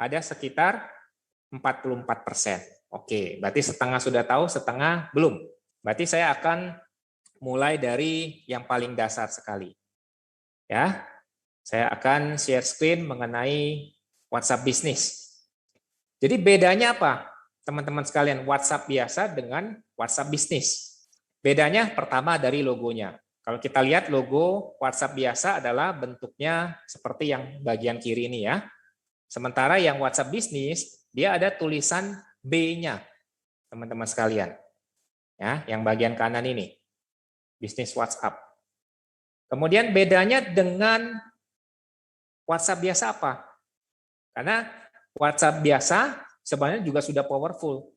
ada sekitar 44%. Oke, berarti setengah sudah tahu, setengah belum. Berarti saya akan mulai dari yang paling dasar sekali. Ya, saya akan share screen mengenai WhatsApp Business. Jadi bedanya apa, teman-teman sekalian, WhatsApp biasa dengan WhatsApp Business? Bedanya pertama dari logonya. Kalau kita lihat logo WhatsApp biasa adalah bentuknya seperti yang bagian kiri ini ya. Sementara yang WhatsApp Business, dia ada tulisan B-nya, teman-teman sekalian. Ya, yang bagian kanan ini. Bisnis WhatsApp. Kemudian bedanya dengan WhatsApp biasa apa? Karena WhatsApp biasa sebenarnya juga sudah powerful.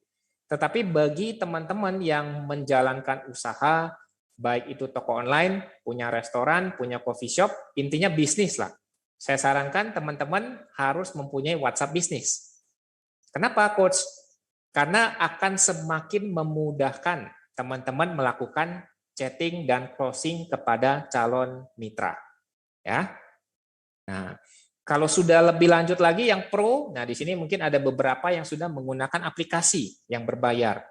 Tetapi bagi teman-teman yang menjalankan usaha, baik itu toko online, punya restoran, punya coffee shop, intinya bisnis lah. Saya sarankan teman-teman harus mempunyai WhatsApp bisnis. Kenapa, Coach? Karena akan semakin memudahkan teman-teman melakukan chatting dan closing kepada calon mitra. Ya. Nah, kalau sudah lebih lanjut lagi yang pro, nah di sini mungkin ada beberapa yang sudah menggunakan aplikasi yang berbayar.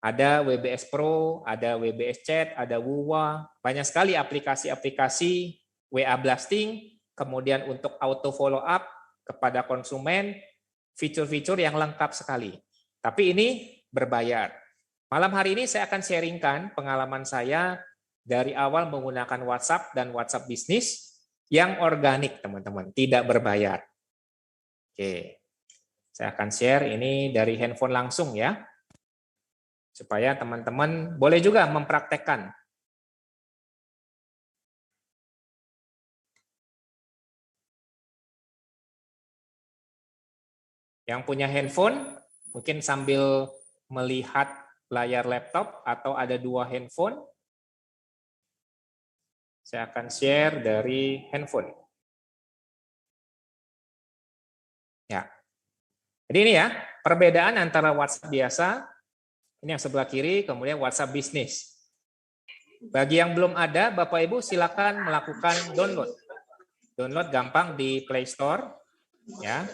Ada WBS Pro, ada WBS Chat, ada Wuwa, banyak sekali aplikasi-aplikasi WA Blasting, kemudian untuk auto follow up kepada konsumen, fitur-fitur yang lengkap sekali. Tapi ini berbayar. Malam hari ini saya akan sharingkan pengalaman saya dari awal menggunakan WhatsApp dan WhatsApp Business yang organik, teman-teman, tidak berbayar. Oke, saya akan share ini dari handphone langsung ya, supaya teman-teman boleh juga mempraktekkan. Yang punya handphone, mungkin sambil melihat layar laptop atau ada dua handphone, saya akan share dari handphone. Ya. Jadi ini ya, perbedaan antara WhatsApp biasa, ini yang sebelah kiri, kemudian WhatsApp Business. Bagi yang belum ada, Bapak Ibu silakan melakukan download. Download gampang di Play Store, ya.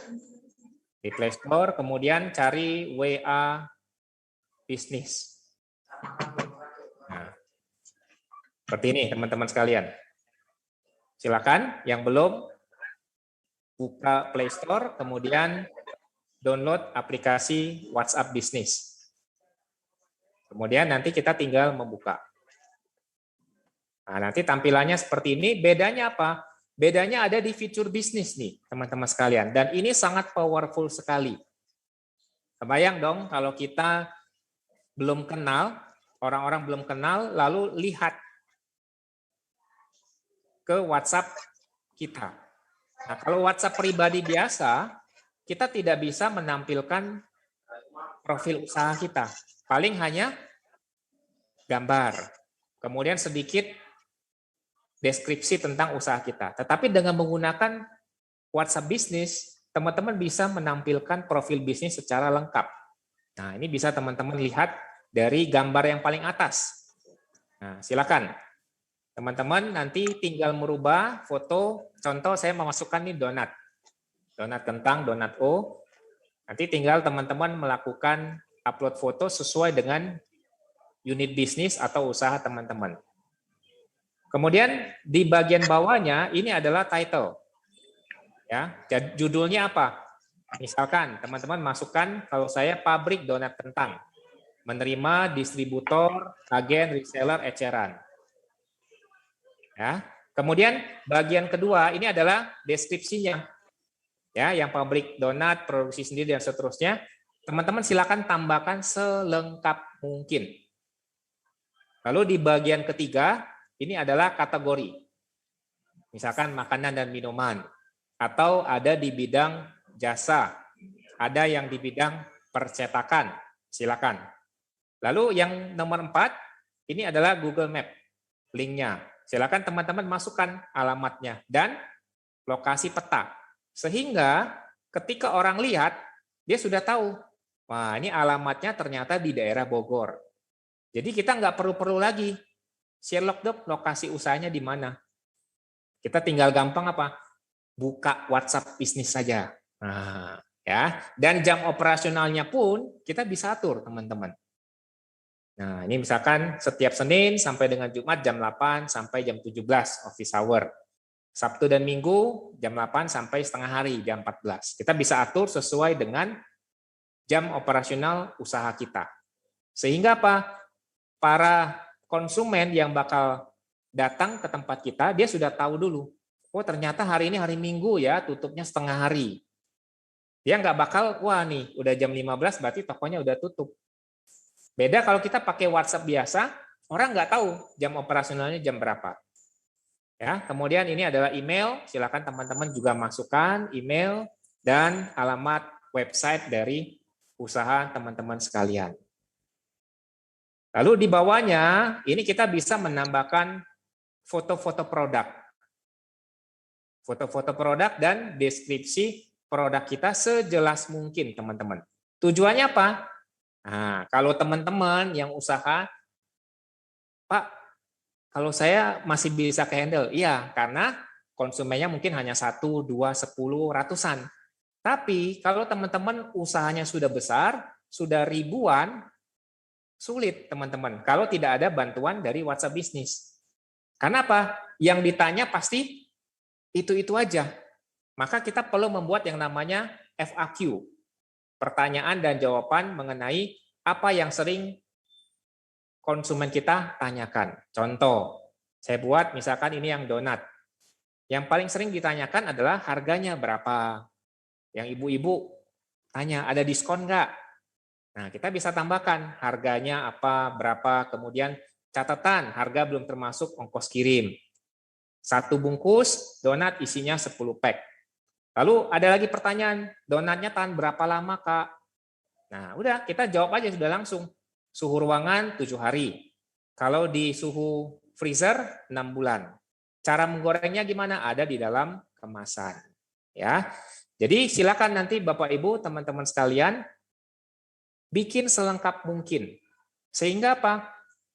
Di Play Store, kemudian cari WA Business. Nah, seperti ini teman-teman sekalian. Silakan yang belum buka Play Store, kemudian download aplikasi WhatsApp Business. Kemudian nanti kita tinggal membuka. Nah, nanti tampilannya seperti ini. Bedanya apa? Bedanya ada di fitur bisnis nih, teman-teman sekalian. Dan ini sangat powerful sekali. Kebayang dong kalau kita belum kenal, orang-orang belum kenal, lalu lihat ke WhatsApp kita. Nah, kalau WhatsApp pribadi biasa, kita tidak bisa menampilkan profil usaha kita. Paling hanya gambar, kemudian sedikit deskripsi tentang usaha kita. Tetapi dengan menggunakan WhatsApp Business, teman-teman bisa menampilkan profil bisnis secara lengkap. Nah, ini bisa teman-teman lihat dari gambar yang paling atas. Nah, silakan. Teman-teman nanti tinggal merubah foto. Contoh saya memasukkan nih donat. Donat kentang, donat O. Nanti tinggal teman-teman melakukan upload foto sesuai dengan unit bisnis atau usaha teman-teman. Kemudian di bagian bawahnya ini adalah title. Ya, judulnya apa? Misalkan teman-teman masukkan kalau saya pabrik donat kentang, menerima distributor, agen, reseller, eceran. Ya. Kemudian bagian kedua ini adalah deskripsinya. Ya, yang pabrik donat, produksi sendiri dan seterusnya. Teman-teman silakan tambahkan selengkap mungkin. Lalu di bagian ketiga ini adalah kategori. Misalkan makanan dan minuman, atau ada di bidang jasa, ada yang di bidang percetakan, silakan. Lalu yang nomor 4, ini adalah Google Map, linknya. Silakan teman-teman masukkan alamatnya dan lokasi peta. Sehingga ketika orang lihat, dia sudah tahu, wah ini alamatnya ternyata di daerah Bogor. Jadi kita nggak perlu lagi Sherlock lokasi usahanya di mana. Kita tinggal gampang apa? Buka WhatsApp bisnis saja. Nah, Ya, dan jam operasionalnya pun kita bisa atur, teman-teman. Nah, ini misalkan setiap Senin sampai dengan Jumat jam 8 sampai jam 17 office hour. Sabtu dan Minggu jam 8 sampai setengah hari jam 14. Kita bisa atur sesuai dengan jam operasional usaha kita. Sehingga apa? Para konsumen yang bakal datang ke tempat kita, dia sudah tahu dulu. Oh, ternyata hari ini hari Minggu ya, tutupnya setengah hari. Dia nggak bakal, wah nih, udah jam 15 berarti tokonya udah tutup. Beda kalau kita pakai WhatsApp biasa, orang nggak tahu jam operasionalnya jam berapa. Ya, kemudian ini adalah email, silakan teman-teman juga masukkan email dan alamat website dari usaha teman-teman sekalian. Lalu di bawahnya, ini kita bisa menambahkan foto-foto produk. Foto-foto produk dan deskripsi produk kita sejelas mungkin, teman-teman. Tujuannya apa? Nah, kalau teman-teman yang usaha, Pak, kalau saya masih bisa ke-handle. Iya, karena konsumennya mungkin hanya 1, 2, 10, ratusan. Tapi kalau teman-teman usahanya sudah besar, sudah ribuan, sulit, teman-teman, kalau tidak ada bantuan dari WhatsApp Business. Karena apa? Yang ditanya pasti itu-itu aja. Maka kita perlu membuat yang namanya FAQ, pertanyaan dan jawaban mengenai apa yang sering konsumen kita tanyakan. Contoh, saya buat misalkan ini yang donat. Yang paling sering ditanyakan adalah harganya berapa. Yang ibu-ibu tanya, ada diskon nggak? Nah, kita bisa tambahkan harganya apa, berapa, kemudian catatan, harga belum termasuk ongkos kirim. 1 bungkus donat isinya 10 pack. Lalu ada lagi pertanyaan, donatnya tahan berapa lama, Kak? Nah, udah kita jawab aja sudah langsung. Suhu ruangan 7 hari. Kalau di suhu freezer 6 bulan. Cara menggorengnya gimana? Ada di dalam kemasan. Ya. Jadi silakan nanti Bapak Ibu, teman-teman sekalian bikin selengkap mungkin. Sehingga apa?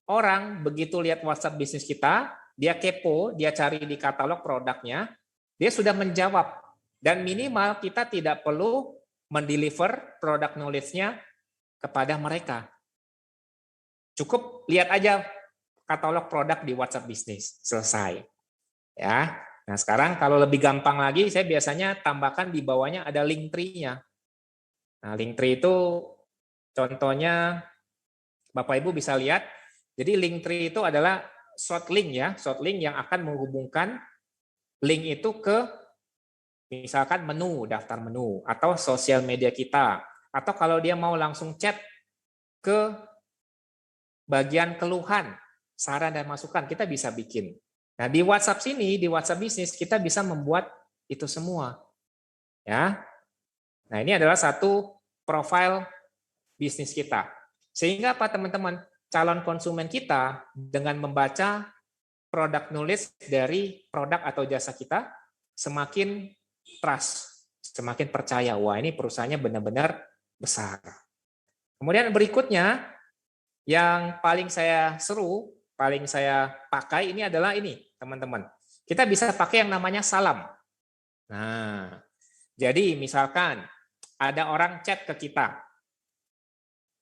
Orang begitu lihat WhatsApp bisnis kita, dia kepo, dia cari di katalog produknya, dia sudah menjawab. Dan minimal kita tidak perlu mendeliver produk knowledge-nya kepada mereka. Cukup lihat aja katalog produk di WhatsApp Business, selesai. Ya. Nah, sekarang kalau lebih gampang lagi, saya biasanya tambahkan di bawahnya ada link tree-nya. Nah, link tree itu contohnya Bapak Ibu bisa lihat. Jadi link tree itu adalah short link ya, short link yang akan menghubungkan link itu ke misalkan menu, daftar menu, atau sosial media kita. Atau kalau dia mau langsung chat ke bagian keluhan, saran dan masukan, kita bisa bikin. Nah, di WhatsApp sini, di WhatsApp Business, kita bisa membuat itu semua. Ya. Nah, ini adalah satu profil bisnis kita. Sehingga apa, teman-teman? Calon konsumen kita dengan membaca produk knowledge dari produk atau jasa kita, semakin trust, semakin percaya, wah ini perusahaannya benar-benar besar. Kemudian berikutnya, yang paling saya seru, paling saya pakai ini adalah ini, teman-teman. Kita bisa pakai yang namanya salam. Nah, jadi misalkan ada orang chat ke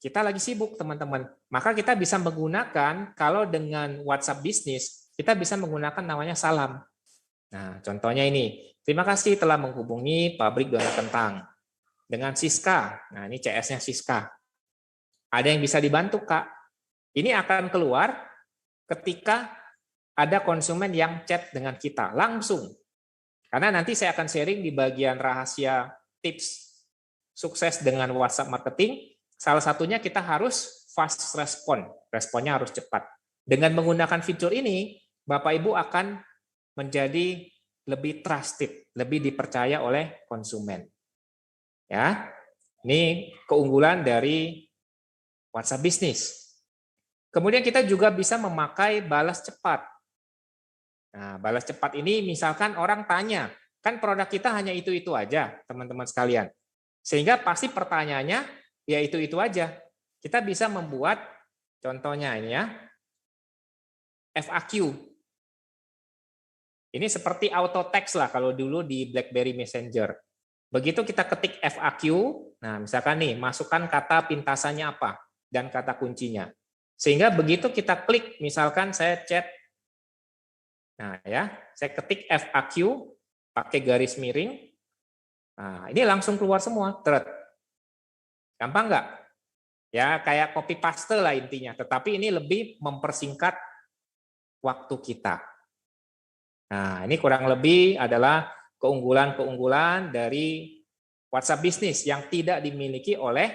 kita lagi sibuk, teman-teman. Maka kita bisa menggunakan, kalau dengan WhatsApp Business, kita bisa menggunakan namanya salam. Nah, contohnya ini. Terima kasih telah menghubungi pabrik donat kentang dengan Siska. Nah, ini CS-nya Siska. Ada yang bisa dibantu, Kak? Ini akan keluar ketika ada konsumen yang chat dengan kita langsung. Karena nanti saya akan sharing di bagian rahasia tips sukses dengan WhatsApp marketing. Salah satunya kita harus fast respon. Responnya harus cepat. Dengan menggunakan fitur ini, Bapak Ibu akan menjadi lebih trusted, lebih dipercaya oleh konsumen. Ya, ini keunggulan dari WhatsApp Business. Kemudian kita juga bisa memakai balas cepat. Nah, balas cepat ini misalkan orang tanya, kan produk kita hanya itu-itu aja, teman-teman sekalian. Sehingga pasti pertanyaannya ya itu-itu aja. Kita bisa membuat contohnya ini ya, FAQ. Ini seperti auto text lah kalau dulu di BlackBerry Messenger. Begitu kita ketik FAQ, nah misalkan nih, masukkan kata pintasannya apa dan kata kuncinya. Sehingga begitu kita klik, misalkan saya chat, nah ya, saya ketik FAQ pakai garis miring, nah ini langsung keluar semua, thread. Gampang nggak? Ya kayak copy paste lah intinya, tetapi ini lebih mempersingkat waktu kita. Nah ini kurang lebih adalah keunggulan-keunggulan dari WhatsApp bisnis yang tidak dimiliki oleh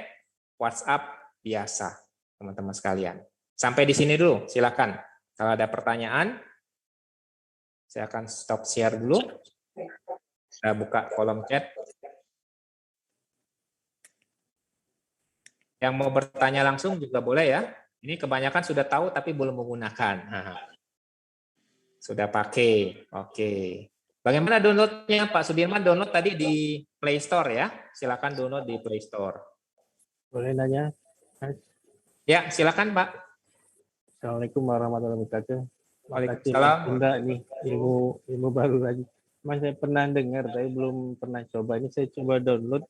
WhatsApp biasa, teman-teman sekalian. Sampai di sini dulu, silakan. Kalau ada pertanyaan, saya akan stop share dulu. Saya buka kolom chat. Yang mau bertanya langsung juga boleh ya. Ini kebanyakan sudah tahu tapi belum menggunakan. Nah, sudah pakai. Oke. Bagaimana downloadnya Pak Sudirman? Download tadi di Play Store ya. Silakan download di Play Store. Boleh nanya? Ya, silakan Pak. Assalamualaikum warahmatullahi wabarakatuh. Waalaikumsalam. Enggak nih, ilmu baru lagi. Mas saya pernah dengar, tapi belum pernah coba. Ini saya coba download.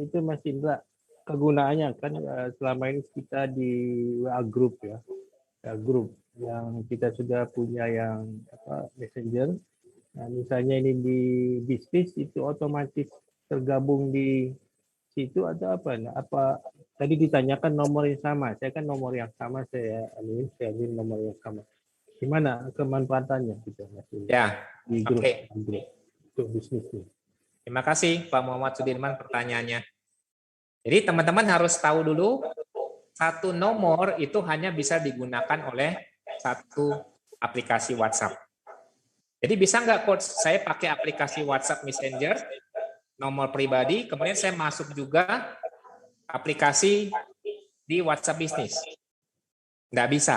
Itu Mas Indra, kegunaannya kan selama ini kita di WA Group ya, WA Group yang kita sudah punya yang Messenger. Nah, misalnya ini di bisnis itu otomatis tergabung di situ atau apa? Nah, apa tadi ditanyakan nomor yang sama? Saya kan nomor yang sama saya ambil nomor yang sama. Gimana kemanfaatannya gitu Mas? Ya, Di grup, oke. untuk bisnis ini. Terima kasih Pak Muhammad Sudirman pertanyaannya. Jadi teman-teman harus tahu dulu, satu nomor itu hanya bisa digunakan oleh satu aplikasi WhatsApp. Jadi bisa nggak Coach, saya pakai aplikasi WhatsApp Messenger, nomor pribadi, kemudian saya masuk juga aplikasi di WhatsApp bisnis? Nggak bisa.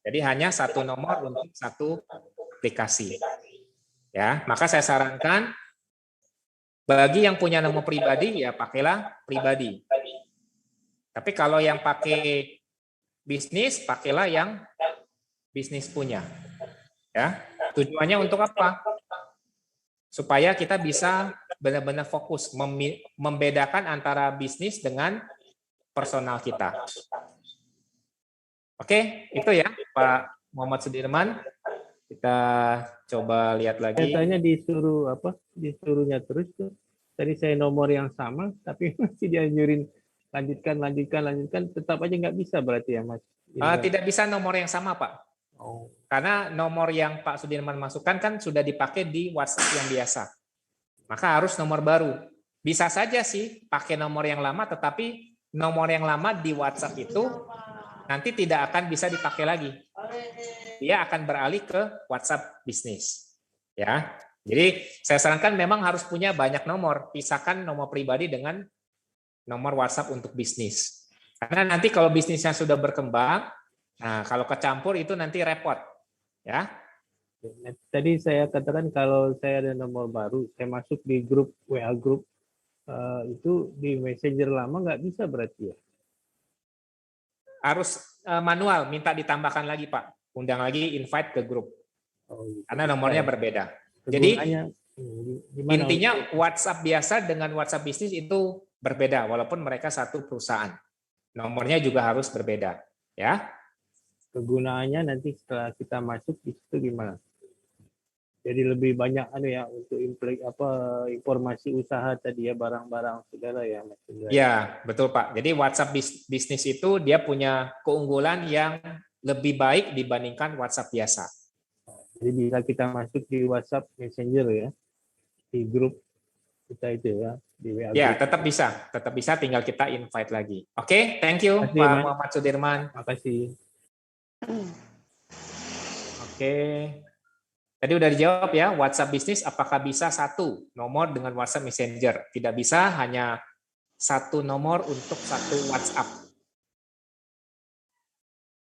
Jadi hanya satu nomor untuk satu aplikasi. Ya, maka saya sarankan bagi yang punya nomor pribadi ya pakailah pribadi. Tapi kalau yang pakai bisnis, pakailah yang bisnis punya. Ya, tujuannya untuk apa? Supaya kita bisa benar-benar fokus membedakan antara bisnis dengan personal kita. Oke, itu ya Pak Muhammad Sudirman. Kita coba lihat lagi. Katanya disuruh apa? Disuruhnya terus tuh. Tadi saya nomor yang sama, tapi masih dianjurin lanjutkan, tetap aja nggak bisa berarti ya Mas? Tidak bisa nomor yang sama Pak. Oh. Karena nomor yang Pak Sudirman masukkan kan sudah dipakai di WhatsApp yang biasa. Maka harus nomor baru. Bisa saja sih pakai nomor yang lama, tetapi nomor yang lama di WhatsApp itu nanti tidak akan bisa dipakai lagi. Dia akan beralih ke WhatsApp bisnis. Ya. Jadi saya sarankan memang harus punya banyak nomor. Pisahkan nomor pribadi dengan nomor WhatsApp untuk bisnis. Karena nanti kalau bisnisnya sudah berkembang, nah kalau kecampur itu nanti repot. Ya. Tadi saya katakan kalau saya ada nomor baru, saya masuk di grup WA Group, itu di Messenger lama nggak bisa berarti ya? Harus manual, minta ditambahkan lagi Pak. Undang lagi invite ke grup. Oh, gitu. Karena nomornya berbeda. Jadi intinya WhatsApp biasa dengan WhatsApp bisnis itu berbeda, walaupun mereka satu perusahaan. Nomornya juga harus berbeda. Ya. Kegunaannya nanti setelah kita masuk di situ gimana? Jadi lebih banyak ya untuk informasi usaha tadi ya, barang-barang segala ya Mas. Ya, betul Pak. Jadi WhatsApp bisnis itu dia punya keunggulan yang lebih baik dibandingkan WhatsApp biasa. Jadi bisa kita masuk di WhatsApp Messenger ya, di grup kita itu ya, di WA. Ya, tetap bisa, tinggal kita invite lagi. Oke, thank you Pak Muhammad Sudirman. Makasih. Oke. Tadi udah dijawab ya, WhatsApp bisnis apakah bisa satu nomor dengan WhatsApp Messenger? Tidak bisa, hanya satu nomor untuk satu WhatsApp.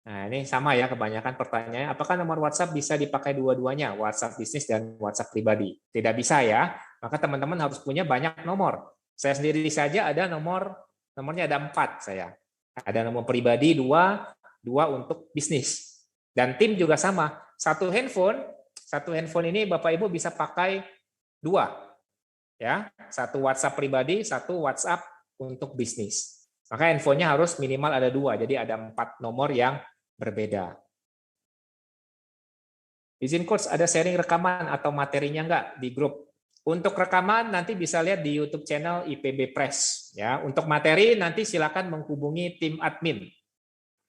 Nah, ini sama ya kebanyakan pertanyaannya. Apakah nomor WhatsApp bisa dipakai dua-duanya, WhatsApp bisnis dan WhatsApp pribadi? Tidak bisa ya. Maka teman-teman harus punya banyak nomor. Saya sendiri saja ada nomornya ada 4 saya. Ada nomor pribadi 2 untuk bisnis. Dan tim juga sama. Satu handphone ini Bapak Ibu bisa pakai 2. Ya, satu WhatsApp pribadi, satu WhatsApp untuk bisnis. Maka infonya harus minimal ada 2, jadi ada 4 nomor yang berbeda. Izin coach, ada sharing rekaman atau materinya enggak di grup? Untuk rekaman nanti bisa lihat di YouTube channel IPB Press. Ya, untuk materi nanti silakan menghubungi tim admin.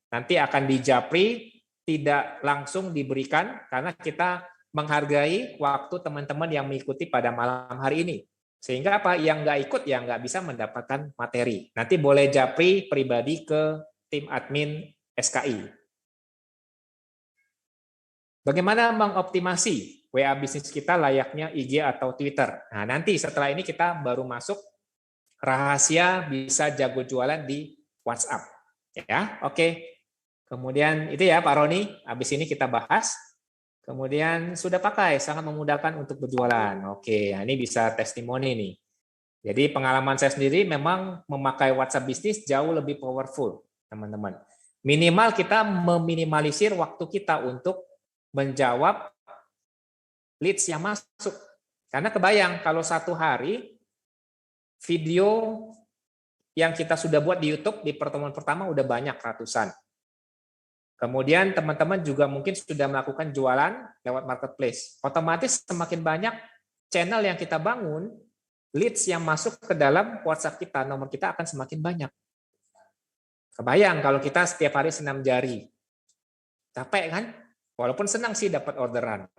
Nanti akan dijapri, tidak langsung diberikan karena kita menghargai waktu teman-teman yang mengikuti pada malam hari ini. Sehingga apa? Yang nggak ikut ya nggak bisa mendapatkan materi. Nanti boleh japri pribadi ke tim admin SKI. Bagaimana mengoptimasi WA bisnis kita layaknya IG atau Twitter? Nah, nanti setelah ini kita baru masuk rahasia bisa jago jualan di WhatsApp. Ya, oke. Kemudian itu ya Pak Roni, habis ini kita bahas. Kemudian sudah pakai, sangat memudahkan untuk berjualan. Oke, ini bisa testimoni nih. Jadi pengalaman saya sendiri memang memakai WhatsApp bisnis jauh lebih powerful, teman-teman. Minimal kita meminimalisir waktu kita untuk menjawab leads yang masuk. Karena kebayang kalau satu hari video yang kita sudah buat di YouTube di pertemuan pertama udah banyak ratusan. Kemudian teman-teman juga mungkin sudah melakukan jualan lewat marketplace. Otomatis semakin banyak channel yang kita bangun, leads yang masuk ke dalam WhatsApp kita, nomor kita akan semakin banyak. Kebayang kalau kita setiap hari senam jari. Capek kan? Walaupun senang sih dapat orderan.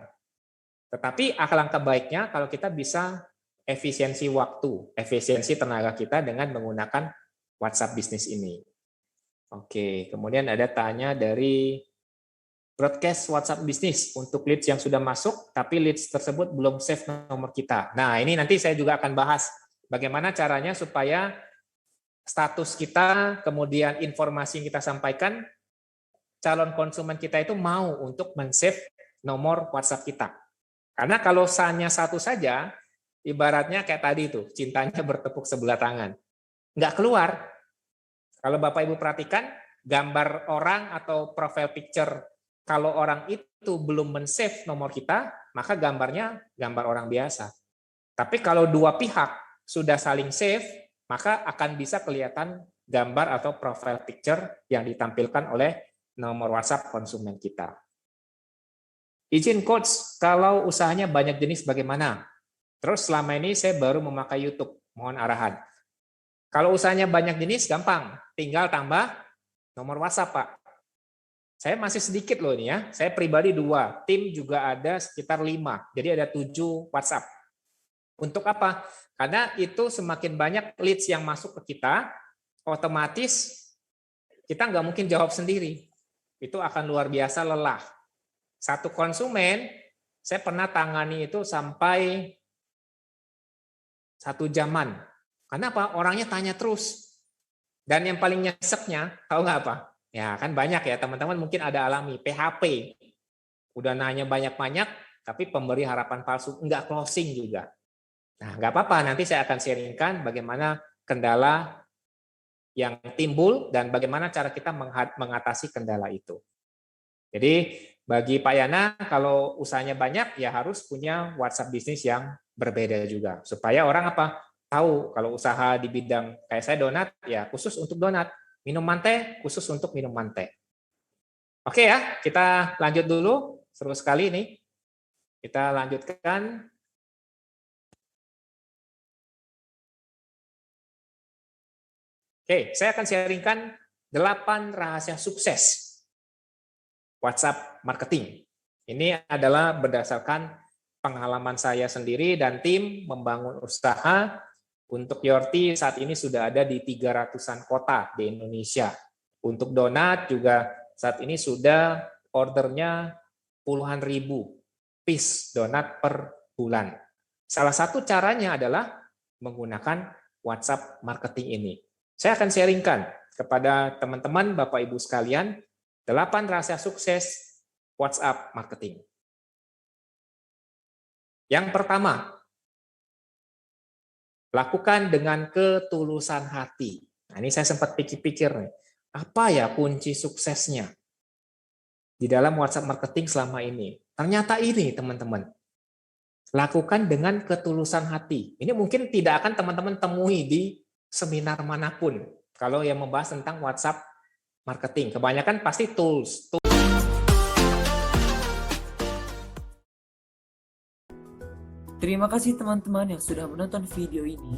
Tetapi alangkah baiknya kalau kita bisa efisiensi waktu, efisiensi tenaga kita dengan menggunakan WhatsApp bisnis ini. Oke, kemudian ada tanya dari broadcast WhatsApp bisnis untuk leads yang sudah masuk, tapi leads tersebut belum save nomor kita. Nah, ini nanti saya juga akan bahas bagaimana caranya supaya status kita, kemudian informasi yang kita sampaikan, calon konsumen kita itu mau untuk men-save nomor WhatsApp kita. Karena kalau hanya satu saja, ibaratnya kayak tadi itu, cintanya bertepuk sebelah tangan. Nggak keluar. Kalau Bapak Ibu perhatikan, gambar orang atau profile picture, kalau orang itu belum men-save nomor kita, maka gambarnya gambar orang biasa. Tapi kalau dua pihak sudah saling save, maka akan bisa kelihatan gambar atau profile picture yang ditampilkan oleh nomor WhatsApp konsumen kita. Izin coach, kalau usahanya banyak jenis bagaimana? Terus selama ini saya baru memakai YouTube, mohon arahan. Kalau usahanya banyak jenis, gampang. Tinggal tambah nomor WhatsApp, Pak. Saya masih sedikit loh ini ya. Saya pribadi 2. Tim juga ada sekitar 5. Jadi ada 7 WhatsApp. Untuk apa? Karena itu semakin banyak leads yang masuk ke kita, otomatis kita nggak mungkin jawab sendiri. Itu akan luar biasa lelah. Satu konsumen, saya pernah tangani itu sampai 1 jaman. Karena apa? Orangnya tanya terus. Dan yang paling nyeseknya, tahu nggak apa? Ya kan banyak ya teman-teman mungkin ada alami PHP. Udah nanya banyak-banyak, tapi pemberi harapan palsu, nggak closing juga. Nah nggak apa-apa, nanti saya akan sharingkan bagaimana kendala yang timbul dan bagaimana cara kita mengatasi kendala itu. Jadi bagi Pak Yana, kalau usahanya banyak, ya harus punya WhatsApp bisnis yang berbeda juga. Supaya orang apa? Tahu kalau usaha di bidang kayak saya donat, ya khusus untuk donat. Minuman teh, khusus untuk minuman teh. Oke ya, kita lanjut dulu. Seru sekali ini. Kita lanjutkan. Oke, saya akan sharingkan 8 rahasia sukses WhatsApp marketing. Ini adalah berdasarkan pengalaman saya sendiri dan tim membangun usaha. Untuk Yorti saat ini sudah ada di 300-an kota di Indonesia. Untuk donat juga saat ini sudah ordernya puluhan ribu piece donat per bulan. Salah satu caranya adalah menggunakan WhatsApp marketing ini. Saya akan sharingkan kepada teman-teman, Bapak Ibu sekalian, 8 rahasia sukses WhatsApp marketing. Yang pertama, lakukan dengan ketulusan hati. Nah, ini saya sempat pikir-pikir nih, apa ya kunci suksesnya di dalam WhatsApp marketing selama ini? Ternyata ini, teman-teman. Lakukan dengan ketulusan hati. Ini mungkin tidak akan teman-teman temui di seminar manapun. Kalau yang membahas tentang WhatsApp marketing, kebanyakan pasti tools. Terima kasih teman-teman yang sudah menonton video ini.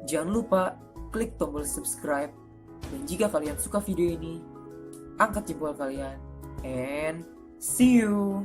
Jangan lupa klik tombol subscribe. Dan jika kalian suka video ini, angkat jempol kalian. And see you!